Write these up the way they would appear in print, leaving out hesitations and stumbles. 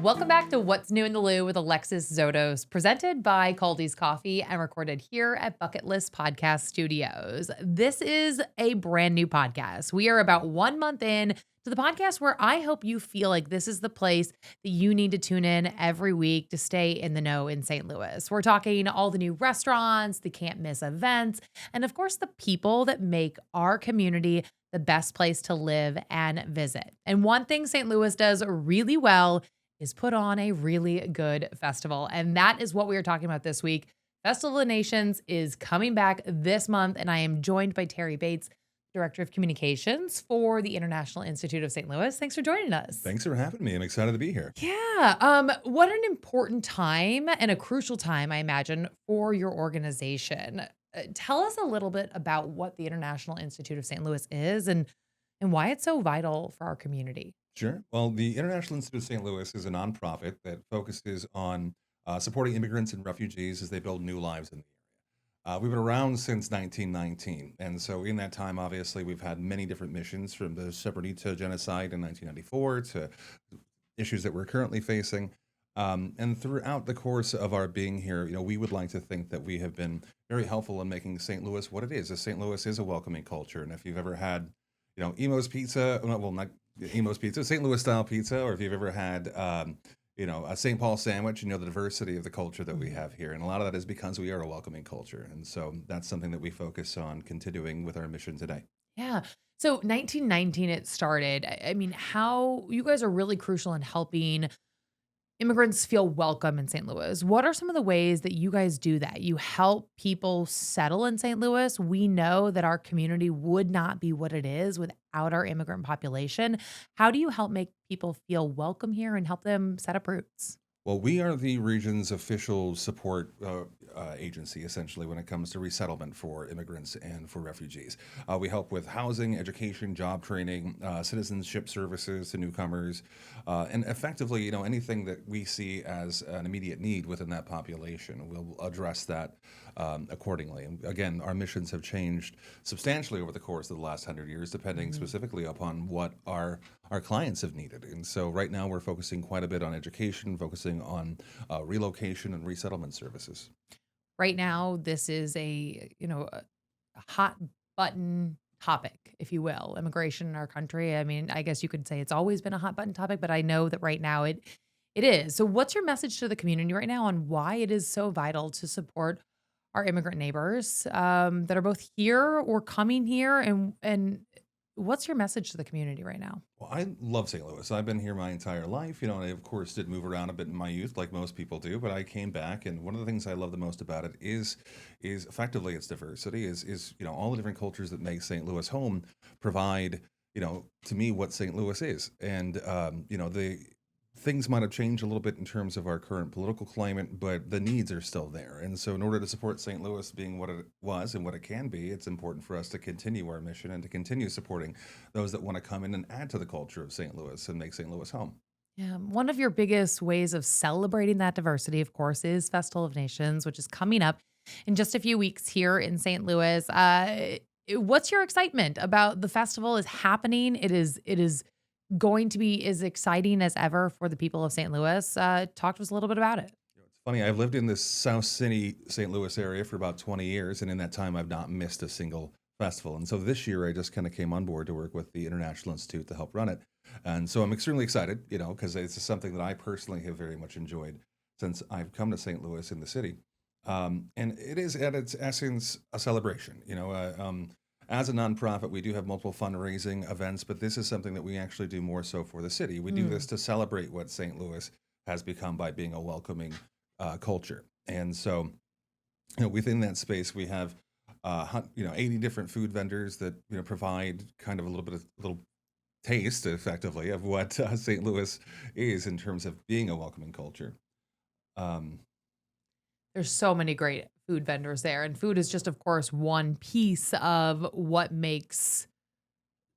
Welcome back to What's New in the Lou with Alexis Zotos, presented by Kaldi's Coffee and recorded here at Bucket List Podcast Studios. This is a brand new podcast. We are about 1 month in to the podcast where I hope you feel like this is the place that you need to tune in every week to stay in the know in St. Louis. We're talking all the new restaurants, the can't miss events, and of course, the people that make our community the best place to live and visit. And one thing St. Louis does really well is put on a really good festival. And that is what we are talking about this week. Festival of Nations is coming back this month, and I am joined by Terry Bates, Director of Communications for the International Institute of St. Louis. Thanks for joining us. Thanks for having me. I'm excited to be here. Yeah. What an important time and a crucial time, I imagine, for your organization. Tell us a little bit about what the International Institute of St. Louis is and why it's so vital for our community. Sure. Well, the International Institute of St. Louis is a nonprofit that focuses on supporting immigrants and refugees as they build new lives in the area. We've been around since 1919. And so in that time, obviously, we've had many different missions from the Srebrenica genocide in 1994 to issues that we're currently facing. And throughout the course of our being here, we would like to think that we have been very helpful in making St. Louis what it is. As St. Louis is a welcoming culture. And if you've ever had, Emo's Pizza, well, not Emo's Pizza, St. Louis style pizza, or if you've ever had, a St. Paul sandwich, the diversity of the culture that we have here. And a lot of that is because we are a welcoming culture. And so that's something that we focus on continuing with our mission today. Yeah. So 1919 it started. I mean, how you guys are really crucial in helping immigrants feel welcome in St. Louis. What are some of the ways that you guys do that? You help people settle in St. Louis. We know that our community would not be what it is without our immigrant population. How do you help make people feel welcome here and help them set up roots? Well, we are the region's official support agency, essentially, when it comes to resettlement for immigrants and for refugees. We help with housing, education, job training, citizenship services to newcomers, and effectively, anything that we see as an immediate need within that population, we'll address that accordingly. And again, our missions have changed substantially over the course of the last 100 years, depending specifically upon what our clients have needed. And so right now we're focusing quite a bit on education, focusing on relocation and resettlement services. Right now, this is a hot button topic, if you will, immigration in our country. I mean, I guess you could say it's always been a hot button topic, but I know that right now it is. So what's your message to the community right now on why it is so vital to support our immigrant neighbors that are both here or coming here? And what's your message to the community right now? Well, I love St. Louis. I've been here my entire life, and I of course did move around a bit in my youth, like most people do. But I came back, and one of the things I love the most about it is effectively its diversity. Is all the different cultures that make St. Louis home provide to me what St. Louis is, and the things might have changed a little bit in terms of our current political climate, but the needs are still there. And so, in order to support St. Louis being what it was and what it can be, it's important for us to continue our mission and to continue supporting those that want to come in and add to the culture of St. Louis and make St. Louis home. Yeah, one of your biggest ways of celebrating that diversity, of course, is Festival of Nations, which is coming up in just a few weeks here in St. Louis. What's your excitement about the festival is happening? It is going to be as exciting as ever for the people of St. Louis. Talk to us a little bit about it. It's funny, I've lived in this South City, St. Louis area for about 20 years, and in that time, I've not missed a single festival. And so this year, I just kind of came on board to work with the International Institute to help run it. And so I'm extremely excited, because it's something that I personally have very much enjoyed since I've come to St. Louis in the city. And it is at its essence a celebration. As a nonprofit, we do have multiple fundraising events, but this is something that we actually do more so for the city. We do this to celebrate what St. Louis has become by being a welcoming culture. And so, within that space, we have 80 different food vendors that provide kind of a little taste, effectively, of what St. Louis is in terms of being a welcoming culture. Um, There's so many great food vendors there, and food is just, of course, one piece of what makes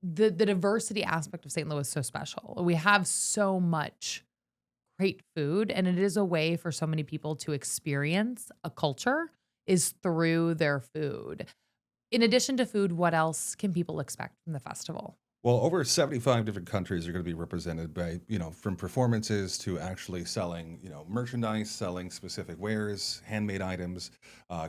the diversity aspect of St. Louis so special. We have so much great food, and it is a way for so many people to experience a culture is through their food. In addition to food, what else can people expect from the festival? Well, over 75 different countries are going to be represented by, from performances to actually selling, merchandise, selling specific wares, handmade items,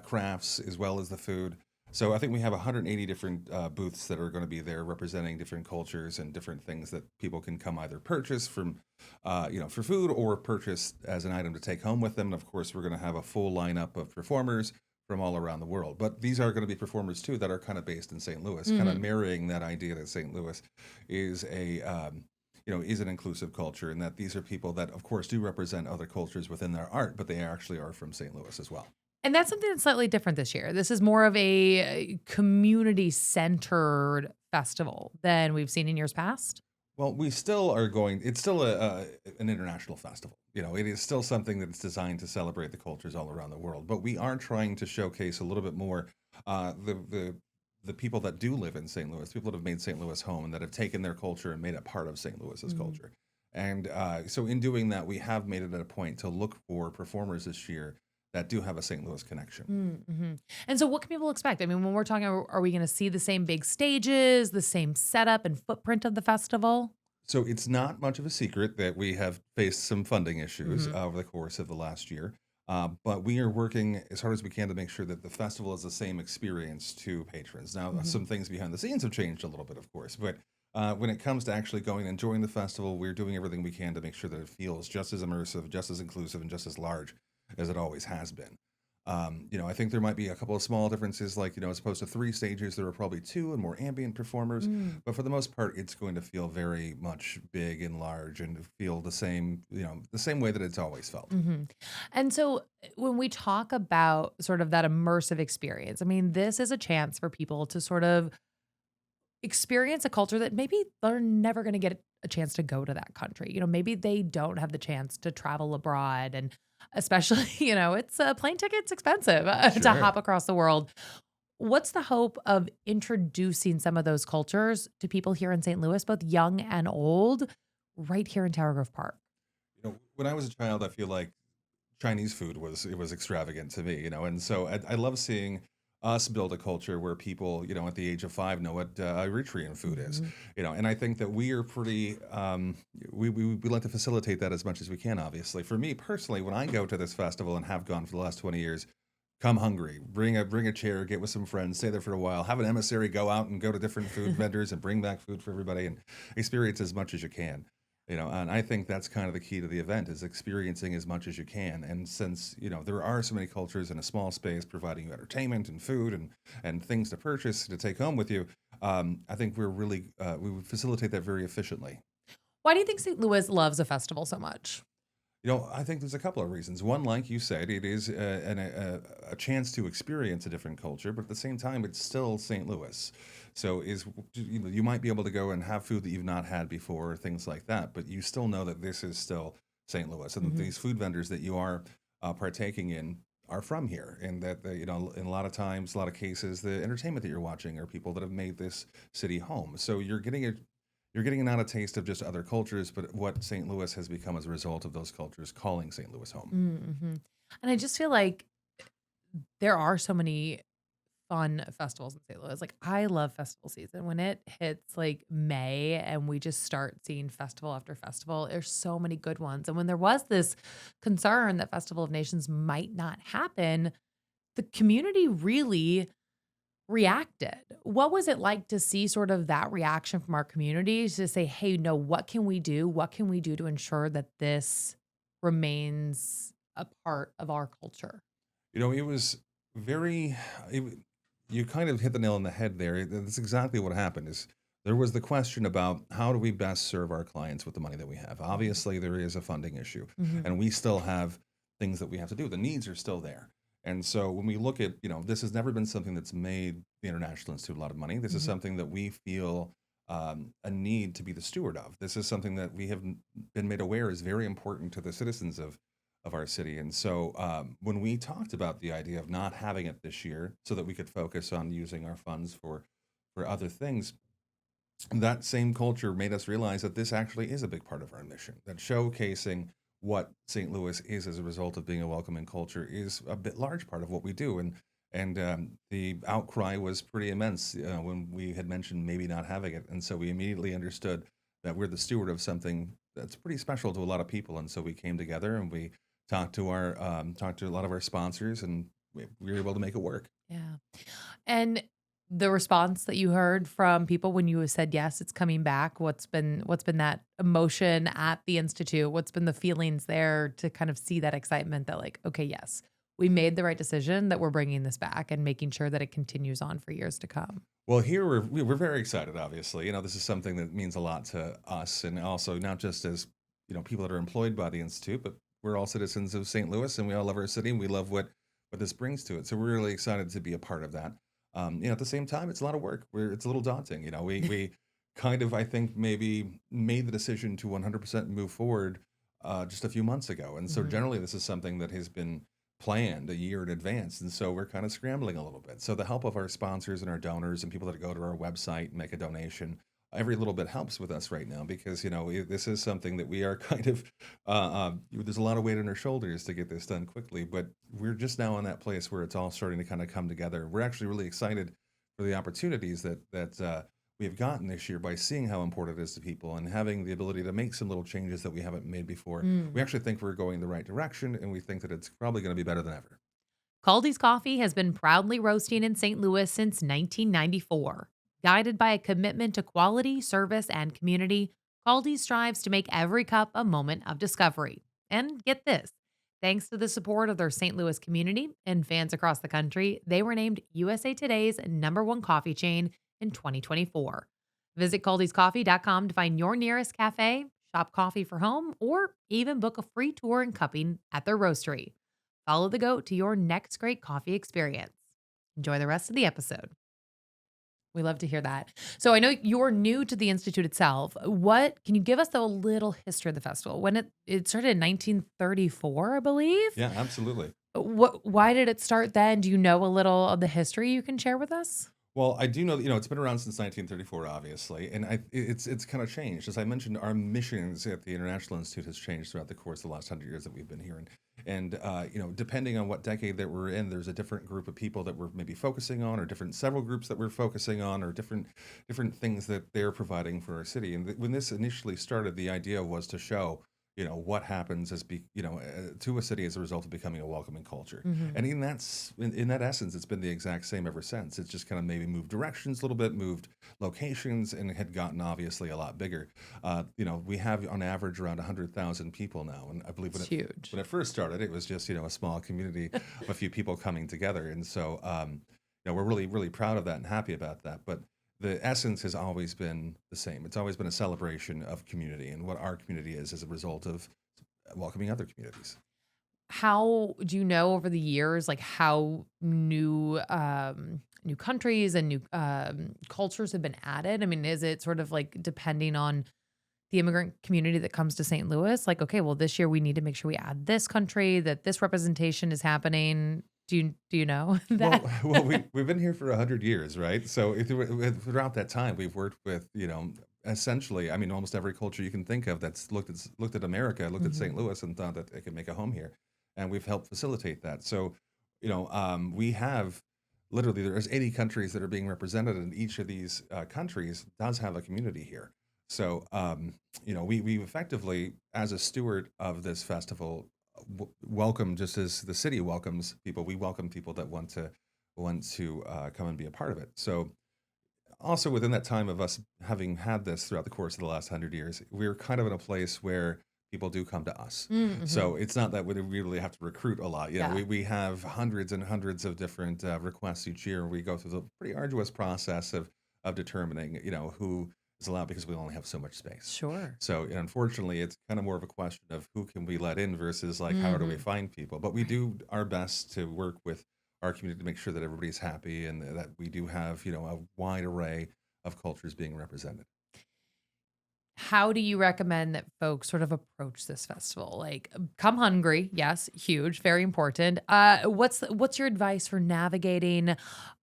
crafts, as well as the food. So I think we have 180 different booths that are going to be there representing different cultures and different things that people can come either purchase from, for food or purchase as an item to take home with them. And of course, we're going to have a full lineup of performers from all around the world. But these are going to be performers too that are kind of based in St. Louis, kind of Mhm. marrying that idea that St. Louis is is an inclusive culture, and that these are people that, of course, do represent other cultures within their art, but they actually are from St. Louis as well. And that's something that's slightly different this year. This is more of a community-centered festival than we've seen in years past? Well, we still are going. It's still an international festival. It is still something that's designed to celebrate the cultures all around the world. But we are trying to showcase a little bit more the people that do live in St. Louis, people that have made St. Louis home and that have taken their culture and made it part of St. Louis's Mm. culture. And so, in doing that, we have made it at a point to look for performers this year that do have a St. Louis connection. Mhm. And so what can people expect? I mean, when we're talking, are we gonna see the same big stages, the same setup and footprint of the festival? So it's not much of a secret that we have faced some funding issues Mhm. over the course of the last year. But we are working as hard as we can to make sure that the festival is the same experience to patrons. Now, Mhm. some things behind the scenes have changed a little bit, of course, but when it comes to actually going and enjoying the festival, we're doing everything we can to make sure that it feels just as immersive, just as inclusive, and just as large as it always has been. I think there might be a couple of small differences, like, as opposed to three stages, there are probably two and more ambient performers. Mm. But for the most part, it's going to feel very much big and large and feel the same way that it's always felt. Mhm. And so when we talk about sort of that immersive experience, I mean, this is a chance for people to sort of experience a culture that maybe they're never gonna get a chance to go to that country. Maybe they don't have the chance to travel abroad, and especially, it's plane tickets expensive, to Sure. hop across the world. What's the hope of introducing some of those cultures to people here in St. Louis, both young and old, right here in Tower Grove Park? When I was a child, I feel like Chinese food was extravagant to me, and so I love seeing us build a culture where people, at the age of 5 know what Eritrean food is, Mhm. and I think that we are pretty, we like to facilitate that as much as we can, obviously. For me personally, when I go to this festival and have gone for the last 20 years, come hungry, bring a chair, get with some friends, stay there for a while, have an emissary go out and go to different food vendors and bring back food for everybody and experience as much as you can. And I think that's kind of the key to the event is experiencing as much as you can. And since, there are so many cultures in a small space providing you entertainment and food and things to purchase to take home with you, I think we would facilitate that very efficiently. Why do you think St. Louis loves a festival so much? I think there's a couple of reasons. One, like you said, it is a chance to experience a different culture, but at the same time, it's still St. Louis. So you might be able to go and have food that you've not had before, things like that, but you still know that this is still St. Louis, and Mhm. these food vendors that you are partaking in are from here, and that in a lot of times, a lot of cases, the entertainment that you're watching are people that have made this city home. So you're getting not a taste of just other cultures, but what St. Louis has become as a result of those cultures calling St. Louis home. Mhm. And I just feel like there are so many fun festivals in St. Louis. Like, I love festival season. When it hits like May and we just start seeing festival after festival, there's so many good ones. And when there was this concern that Festival of Nations might not happen, the community really reacted. What was it like to see sort of that reaction from our community to say, hey, no, what can we do? What can we do to ensure that this remains a part of our culture? It was very, it, w- you kind of hit the nail on the head there. That's exactly what happened is there was the question about how do we best serve our clients with the money that we have. Obviously, there is a funding issue, Mhm. and we still have things that we have to do. The needs are still there. And so when we look at, this has never been something that's made the International Institute a lot of money. This is Mhm. something that we feel a need to be the steward of. This is something that we have been made aware is very important to the citizens of our city. And so when we talked about the idea of not having it this year so that we could focus on using our funds for other things, that same culture made us realize that this actually is a big part of our mission, that showcasing what St. Louis is as a result of being a welcoming culture is a bit large part of what we do. And the outcry was pretty immense when we had mentioned maybe not having it. And so we immediately understood that we're the steward of something that's pretty special to a lot of people. And so we came together and we talked to a lot of our sponsors, and we were able to make it work. Yeah. And the response that you heard from people when you said yes, it's coming back. What's been that emotion at the institute? What's been the feelings there to kind of see that excitement that like, okay, yes, we made the right decision that we're bringing this back and making sure that it continues on for years to come. Well, here we're very excited. Obviously, this is something that means a lot to us, and also not just as people that are employed by the institute, but we're all citizens of St. Louis, and we all love our city, and we love what this brings to it. So we're really excited to be a part of that. At the same time, it's a lot of work. It's a little daunting. We kind of, I think, maybe made the decision to 100% move forward just a few months ago, and so Mhm. generally this is something that has been planned a year in advance, and so we're kind of scrambling a little bit. So the help of our sponsors and our donors and people that go to our website and make a donation, every little bit helps with us right now because this is something that we are kind of there's a lot of weight on our shoulders to get this done quickly, but we're just now in that place where it's all starting to kind of come together. We're actually really excited for the opportunities that we have gotten this year by seeing how important it is to people and having the ability to make some little changes that we haven't made before. We Mm. actually think we're going the right direction, and we think that it's probably going to be better than ever. Kaldi's Coffee has been proudly roasting in St. Louis since 1994. Guided by a commitment to quality, service, and community, Kaldi strives to make every cup a moment of discovery. And get this, thanks to the support of their St. Louis community and fans across the country, they were named USA Today's #1 coffee chain in 2024. Visit Kaldi'sCoffee.com to find your nearest cafe, shop coffee for home, or even book a free tour and cupping at their roastery. Follow the goat to your next great coffee experience. Enjoy the rest of the episode. We love to hear that. So I know you're new to the institute itself. What can you give us a little history of the festival? When it started in 1934, I believe. Yeah, absolutely. Why did it start then? Do you know a little of the history you can share with us? Well, I do know that, it's been around since 1934, obviously, and it's kind of changed. As I mentioned, our missions at the International Institute has changed throughout the course of the last 100 years that we've been here. And depending on what decade that we're in, there's a different group of people that we're maybe focusing on, or several groups that we're focusing on, or different things that they're providing for our city. And when this initially started, the idea was to show what happens to a city as a result of becoming a welcoming culture. Mhm. And in that essence, it's been the exact same ever since. It's just kind of maybe moved directions a little bit, moved locations, and it had gotten obviously a lot bigger. We have on average around 100,000 people now, and I believe It's huge. when it first started, it was just a small community of a few people coming together. And so we're really really proud of that and happy about that. But the essence has always been the same. It's always been a celebration of community and what our community is as a result of welcoming other communities. How do you know over the years, like how new countries and new cultures have been added? I mean, is it sort of like depending on the immigrant community that comes to St. Louis? Like, okay, well, this year we need to make sure we add this country, that this representation is happening. Do you know Well, that? we've been here for 100 years, right? So throughout that time, we've worked with essentially, I mean, almost every culture you can think of that's looked at America, looked at Mhm. St. Louis, and thought that they could make a home here, and we've helped facilitate that. So, we have literally there's 80 countries that are being represented, and each of these countries does have a community here. So, we effectively, as a steward of this festival, welcome just as the city welcomes people. We welcome people that want to come and be a part of it. So also within that time of us having had this throughout the course of the last 100 years, we're kind of in a place where people do come to us. Mhm. So it's not that we really have to recruit a lot. Yeah. We have hundreds and hundreds of different requests each year. We go through the pretty arduous process of determining, who is allowed because we only have so much space. Sure. So unfortunately, it's kind of more of a question of who can we let in versus like how do we Mhm. find people. But we do our best to work with our community to make sure that everybody's happy and that we do have a wide array of cultures being represented. How do you recommend that folks sort of approach this festival? Like, come hungry, yes, huge, very important. What's your advice for navigating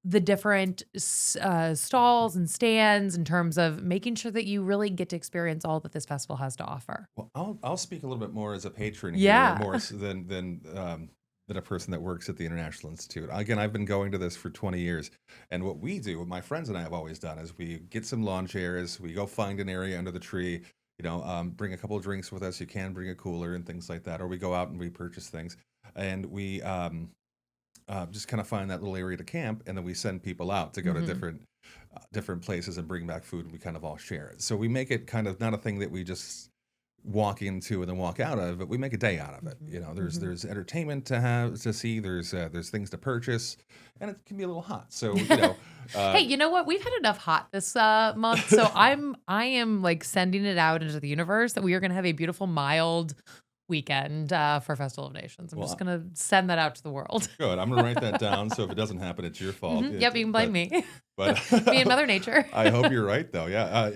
the different stalls and stands in terms of making sure that you really get to experience all that this festival has to offer? Well, I'll speak a little bit more as a patron here, Yeah. more than than a person that works at the International Institute. Again, I've been going to this for 20 years. And what we do, what my friends and I have always done, is we get some lawn chairs, we go find an area under the tree, bring a couple of drinks with us. You can bring a cooler and things like that. Or we go out and we purchase things. And we just kind of find that little area to camp. And then we send people out to go to different places and bring back food. And we kind of all share it. So we make it kind of not a thing that we just walk into and then walk out of, but we make a day out of it. There's entertainment to see, there's things to purchase, and it can be a little hot. So Hey, you know what? We've had enough hot this month, so I am like sending it out into the universe that we are going to have a beautiful, mild weekend for Festival of Nations. I'm just going to send that out to the world. Good. I'm going to write that down. So if it doesn't happen, it's your fault. Yep, you can blame me. But me and Mother Nature. I hope you're right, though. Yeah.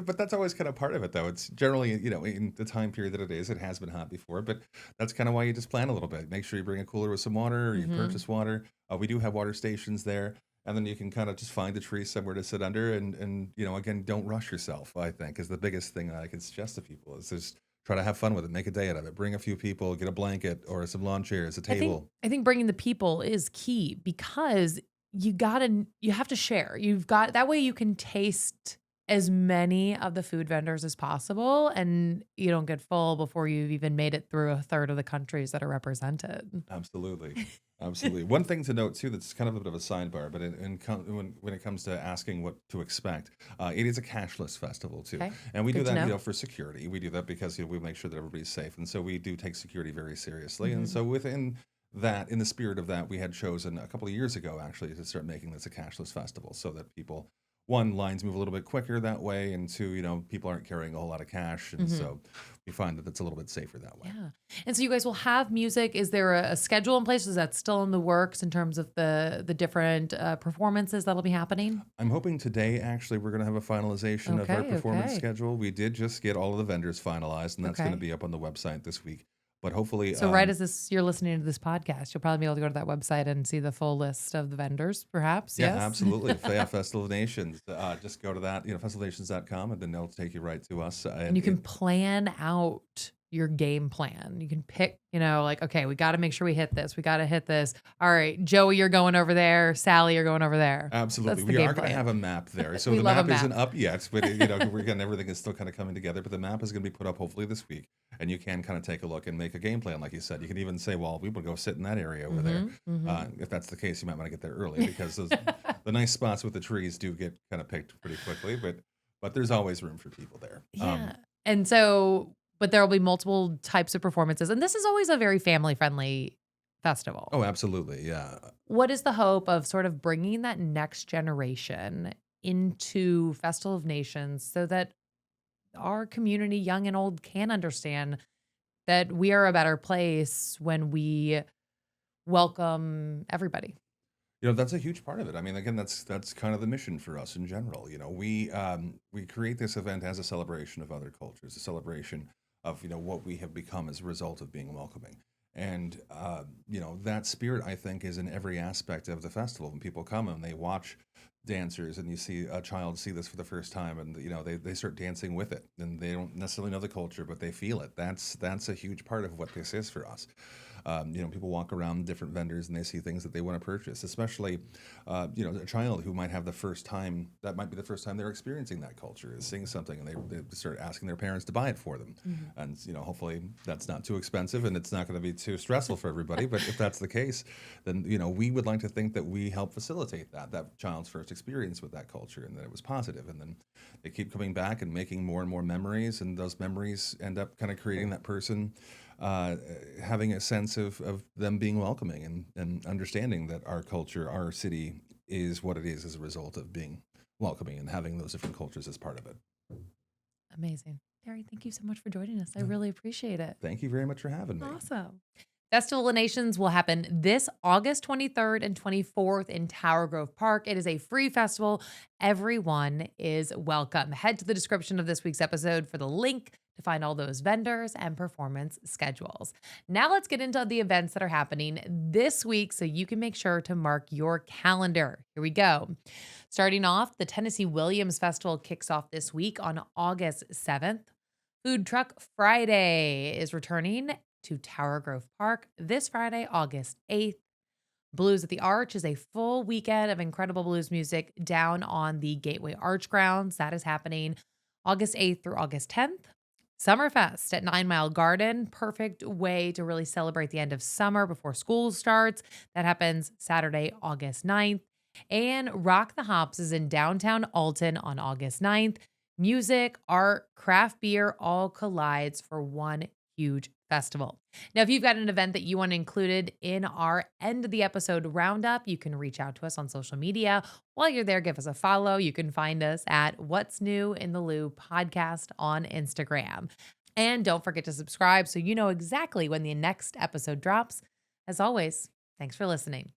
But that's always kind of part of it, though. It's generally, in the time period that it is, it has been hot before, but that's kind of why you just plan a little bit. Make sure you bring a cooler with some water, or you purchase water. We do have water stations there. And then you can kind of just find a tree somewhere to sit under. And again, don't rush yourself, I think, is the biggest thing that I can suggest to people is just try to have fun with it. Make a day out of it. Bring a few people, get a blanket or some lawn chairs, a table. I think bringing the people is key because you have to share. That way you can taste as many of the food vendors as possible and you don't get full before you've even made it through a third of the countries that are represented. Absolutely. Absolutely. One thing to note too, that's kind of a bit of a sidebar, but when it comes to asking what to expect, it is a cashless festival too, and we do that, for security. We do that because we make sure that everybody's safe, and so we do take security very seriously. And so within that, in the spirit of that, we had chosen a couple of years ago actually to start making this a cashless festival, so that people. One, lines move a little bit quicker that way, and two, people aren't carrying a whole lot of cash, and so we find that it's a little bit safer that way. Yeah, and so you guys will have music. Is there a schedule in place? Is that still in the works in terms of the different performances that'll be happening? I'm hoping today, actually, we're going to have a finalization of our performance schedule. We did just get all of the vendors finalized, and that's going to be up on the website this week. But hopefully, so right as you're listening to this podcast, you'll probably be able to go to that website and see the full list of the vendors, perhaps. Yeah, yes? Absolutely. Festival of Nations. Just go to that, festivalnations.com, and then they'll take you right to us. And you can plan out your game plan. You can pick, okay, we got to make sure we hit this. We got to hit this. All right, Joey, you're going over there. Sally, you're going over there. Absolutely. We are going to have a map there. So the map isn't up yet, but everything is still kind of coming together. But the map is going to be put up hopefully this week. And you can kind of take a look and make a game plan, like you said. You can even say, well, we would go sit in that area over there. If that's the case, you might want to get there early because the nice spots with the trees do get kind of picked pretty quickly. But there's always room for people there. Yeah. And so, but there will be multiple types of performances. And this is always a very family-friendly festival. Oh, absolutely. Yeah. What is the hope of sort of bringing that next generation into Festival of Nations so that our community, young and old, can understand that we are a better place when we welcome everybody? That's a huge part of it. I mean, again, that's kind of the mission for us in general. We create this event as a celebration of other cultures, a celebration of what we have become as a result of being welcoming. And that spirit, I think, is in every aspect of the festival. When people come and they watch dancers and you see a child see this for the first time and they start dancing with it, and they don't necessarily know the culture, but they feel it. That's a huge part of what this is for us. People walk around different vendors and they see things that they want to purchase, especially a child who might have the first time they're experiencing that culture, is seeing something, and they start asking their parents to buy it for them. And hopefully that's not too expensive and it's not going to be too stressful for everybody. But if that's the case, then we would like to think that we help facilitate that child's first experience with that culture, and that it was positive. And then they keep coming back and making more and more memories, and those memories end up kind of creating that person having a sense of them being welcoming and understanding that our culture, our city, is what it is as a result of being welcoming and having those different cultures as part of it. Amazing. Terry, thank you so much for joining us. I really appreciate it. Thank you very much for having me. Awesome. Festival of Nations will happen this August 23rd and 24th in Tower Grove Park. It is a free festival. Everyone is welcome. Head to the description of this week's episode for the link to find all those vendors and performance schedules. Now let's get into the events that are happening this week so you can make sure to mark your calendar. Here we go. Starting off, the Tennessee Williams Festival kicks off this week on August 7th. Food Truck Friday is returning to Tower Grove Park this Friday, August 8th. Blues at the Arch is a full weekend of incredible blues music down on the Gateway Arch grounds. That is happening August 8th through August 10th. Summerfest at 9 Mile Garden, perfect way to really celebrate the end of summer before school starts. That happens Saturday, August 9th. And Rock the Hops is in downtown Alton on August 9th. Music, art, craft beer all collides for one huge festival. Now, if you've got an event that you want included in our end of the episode roundup, you can reach out to us on social media. While you're there, give us a follow. You can find us at What's New in the Lou podcast on Instagram. And don't forget to subscribe so you know exactly when the next episode drops. As always, thanks for listening.